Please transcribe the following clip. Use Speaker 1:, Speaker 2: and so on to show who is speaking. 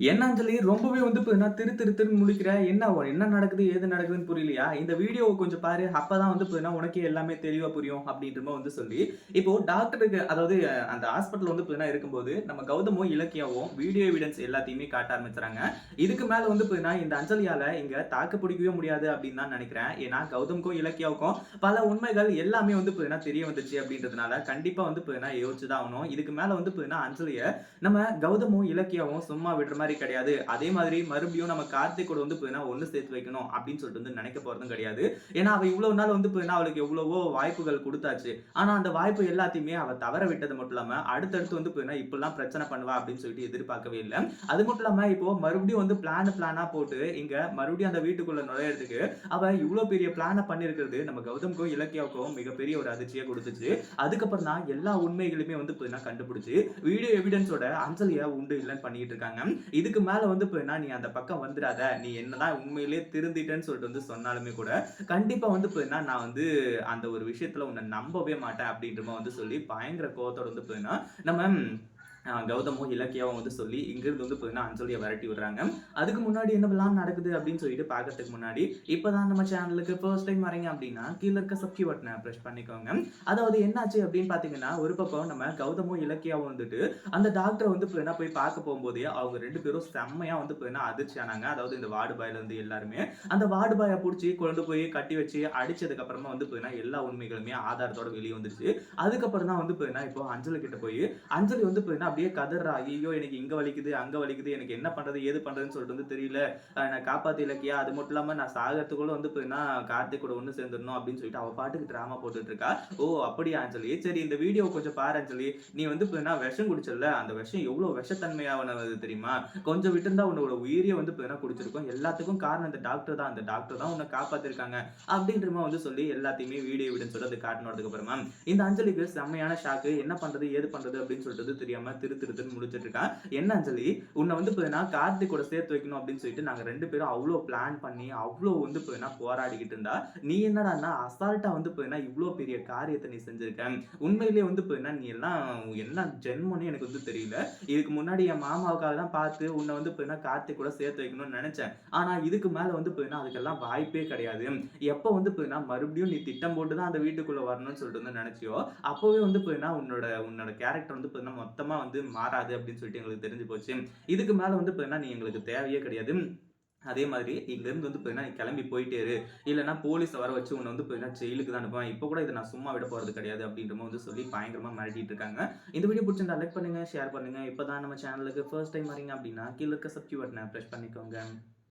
Speaker 1: என்னன்னு சொல்லி ரொம்பவே வந்து இப்ப நான் திருன்னு முழிக்கிற. என்ன நடக்குது? ஏது நடக்குதுன்னு புரியலையா? இந்த வீடியோவ கொஞ்சம் பாரு. அப்பதான் வந்து இப்ப உனக்கே எல்லாமே தெளிவா புரியும் அப்படின்ற மாரி வந்து சொல்லி, இப்போ டாக்டருக்கு அதாவது அந்த ஹாஸ்பிட்டல்ல வந்து இப்ப இருக்கும்போது, நம்ம கௌதமும், இலக்கியாவும் வீடியோ எவிடன்ஸ் எல்லாத்தையுமே காட்ட ஆரம்பிச்சுறாங்க. இதுக்கு மேல வந்து இப்ப இந்த அஞ்சலியால இங்க தாக்கு பிடிக்கவே முடியாது அப்படின்னு தான் நெனைக்கிறேன். ஏன்னா கௌதம்க்கும், இலக்கியாவுக்கும் பல உண்மைகள் எல்லாமே வந்து இப்ப தெரிய வந்துச்சு அப்படின்றதுனால, கண்டிப்பா வந்து இப்ப யோசிச்சு தான் ஆகணும். இதுக்கு மேல வந்து இப்ப அஞ்சலிய நம்ம கௌதமும், இலக்கியாவும் சும்மா விடுற மாரி கிடையாது. அதே மாதிரி மறுபடியும் நம்ம கார்த்திக் கூட வந்து பார்த்தீங்கன்னா, ஒண்ணு சேர்த்து வைக்கணும் அப்படின்னு சொல்லிட்டு வந்து நினைக்க போறதும் கிடையாது. ஏன்னா, அவ இவ்வளவு நாள் வந்து பார்த்தீங்கன்னா, அவளுக்கு எவ்வளவோ வாய்ப்புகள் குடுத்தாச்சு. ஆனா, அந்த வாய்ப்பு எல்லாத்தையுமே அவ தவற விட்டது மட்டும் இல்லாம, அடுத்தடுத்து வந்து பார்த்தீங்கன்னா, இப்படிலாம் பிரச்சனை பண்ணுவா அப்படின்னு சொல்லிட்டு எதிர்பார்க்கவே இல்ல. அது மட்டும் இல்லாம, இப்போ மறுபடியும் வந்து பிளானா போட்டு, இங்க மறுபடியும் அந்த வீட்டுக்குள்ள நுழையறதுக்கு, அவ இவ்ளோ பெரிய பிளான பண்ணியிருக்கிறது நம்ம கௌதம்க்கும், இலக்கியாவுக்கும் மிகப்பெரிய ஒரு அதிர்ச்சிய குடுத்துச்சு. அதுக்கப்புறம் தான் எல்லா உண்மைகளுமே வந்து பார்த்தீங்கன்னா கண்டுபிடிச்சு, வீடியோ எவிடன்ஸோட அஞ்சலிய உண்டு இல்லன்னு பண்ணிட்டு இருக்காங்க. இதுக்கு மேல வந்து இப்ப நீ அந்த பக்கம் வந்துடாத. நீ என்னதான் உண்மையிலேயே திருந்திட்டேன்னு சொல்லிட்டு வந்து சொன்னாலுமே கூட, கண்டிப்பா வந்து இப்ப நான் வந்து அந்த ஒரு விஷயத்துல உன்ன நம்பவே மாட்டேன் அப்படின்ற மாரி வந்து சொல்லி பயங்கர கோவத்தோட வந்து நம்ம கௌதமும், இலக்கியாவும் வந்து சொல்லி இங்கிருந்து வந்து அஞ்சலிய விரட்டி விடுறாங்க. அதுக்கு முன்னாடி என்னவெல்லாம் நடக்குது அப்படின்னு சொல்லிட்டு பார்க்கறதுக்கு முன்னாடி, இப்பதான் நம்ம சேனலுக்கு ஃபர்ஸ்ட் டைம் வரீங்க அப்படின்னா, கீழ இருக்க சப்ஸ்கிரைப் பட்டன பிரஸ் பண்ணிக்கோங்க. அதாவது என்னாச்சு அப்படின்னு பார்த்தீங்கன்னா, ஒரு பக்கம் நம்ம கௌதமும், இலக்கியாவும் வந்துட்டு அந்த டாக்டர வந்து போய் பார்க்க போம்போதே, அவங்க 2 பேரும் செம்மையா வந்து அதிர்ச்சி ஆனாங்க. அதாவது இந்த வார்டு பாய்ல இருந்து எல்லாருமே. அந்த வார்டு பாய புடிச்சு கொண்டு போய் கட்டி வச்சு அடிச்சதுக்கு அப்புறமா வந்து எல்லா உண்மைகளுமே ஆதாரத்தோட வெளிய வந்துருச்சு. அதுக்கப்புறம் தான் வந்து இப்போ அஞ்சலி கிட்ட போய் அஞ்சலி வந்து அப்படியே கதர்றா. "ஐயய்யோ! எனக்கு இங்க வலிக்குது, அங்க வலிக்குது. எனக்கு என்ன பண்றது? ஏது பண்றதுன்னு சொல்லிட்டு வந்து தெரியல. என்ன காப்பாத்து இலக்கியா. அது மட்டும் இல்லாம நான் சாகறதுக்குள்ள வந்து கார்த்திக் கூட ஒண்ணு சேர்ந்துரணும்" அப்படின்னு சொல்லிட்டு அவ பாட்டுக்கு டிராமா போட்டுட்டு இருக்கா. "ஓ! அப்படியா அஞ்சலி? சரி இந்த வீடியோவ கொஞ்சம் பாரு அஞ்சலி. நீ வந்து விஷம் குடிச்சல்ல, அந்த விஷம் எவ்வளவு விஷத்தன்மையானது தெரியுமா? கொஞ்சம் விட்டிருந்தா உன்னோட உயிரையே வந்து குடிச்சிருக்கும். எல்லாத்துக்கும் காரணம் இந்த டாக்டர் தான். அந்த டாக்டர் தான் உன்ன காப்பாத்திருக்காங்க." அப்படின்ற மாரி வந்து சொல்லி எல்லாத்தையுமே வீடியோ எவிடன்ஸோட அது காட்டுனதுக்கு அப்புறமா, இந்த அஞ்சலிக்கு செம்மையான ஷாக்கு. என்ன பண்றது? ஏது பண்றது? அப்படின்னு சொல்லிட்டு தெரியாம திருன்னு முழிச்சிட்டு இருக்கா. "என்ன அஞ்சலி, உன்ன வந்து கார்த்திக் கூட சேர்த்து வைக்கணும் அப்படின்னு சொல்லிட்டு நாங்க 2 பேரும் அவ்ளோ பிளான் பண்ணி, அவ்ளோ வந்து போராடிக்கிட்டு இருந்தா, நீ என்னடான்னா அசால்ட்டா வந்து இவ்ளோ பெரிய காரியத்த நீ செஞ்சிருக்க. உண்மையிலேயே வந்து நீ எல்லாம் என்ன ஜென்மம்னே எனக்கு வந்து தெரியல. இதுக்கு முன்னாடி என் மாமாவுக்காக தான் பார்த்து உன்ன வந்து கார்த்திக் கூட சேர்த்து வைக்கணும்னு நெனச்சேன். ஆனா இதுக்கு மேல வந்து அதுக்கெல்லாம் வாய்ப்பே கிடையாது. எப்ப வந்து மறுபடியும் நீ திட்டம் போட்டு தான் அந்த வீட்டுக்குள்ள வரணும்னு சொல்லிட்டு வந்து நெனச்சியோ, அப்பவே வந்து உன்னோட உன்னோட கேரக்டர் வந்து மொத்தமா வந்து மாறாது அப்படின்னு சொல்லிட்டு எங்களுக்கு தெரிஞ்சு போச்சு. இதுக்கு மேல வந்து நீ எங்களுக்கு தேவையே கிடையாது. அதே மாதிரி இங்கருந்து வந்து நீ கிளம்பி போயிட்டே இரு. இல்லன்னா போலீஸ வர வச்சு உன்ன வந்து ஜெயிலுக்கு தான் அனுப்புவேன். இப்ப கூட இத நான் சும்மா விட போறது கிடையாது அப்படின்ற மாரி வந்து சொல்லி பயங்கரமா மிரட்டிட்டு இருக்காங்க. இந்த வீடியோ புடிச்சிருந்தா லைக் பண்ணுங்க, ஷேர் பண்ணுங்க. இப்பதான் நம்ம சேனலுக்கு ஃபர்ஸ்ட் டைம் வரீங்க அப்படின்னா, கீழ இருக்க சப்ஸ்கிரைப் பட்டன பிரஸ் பண்ணிக்கோங்க.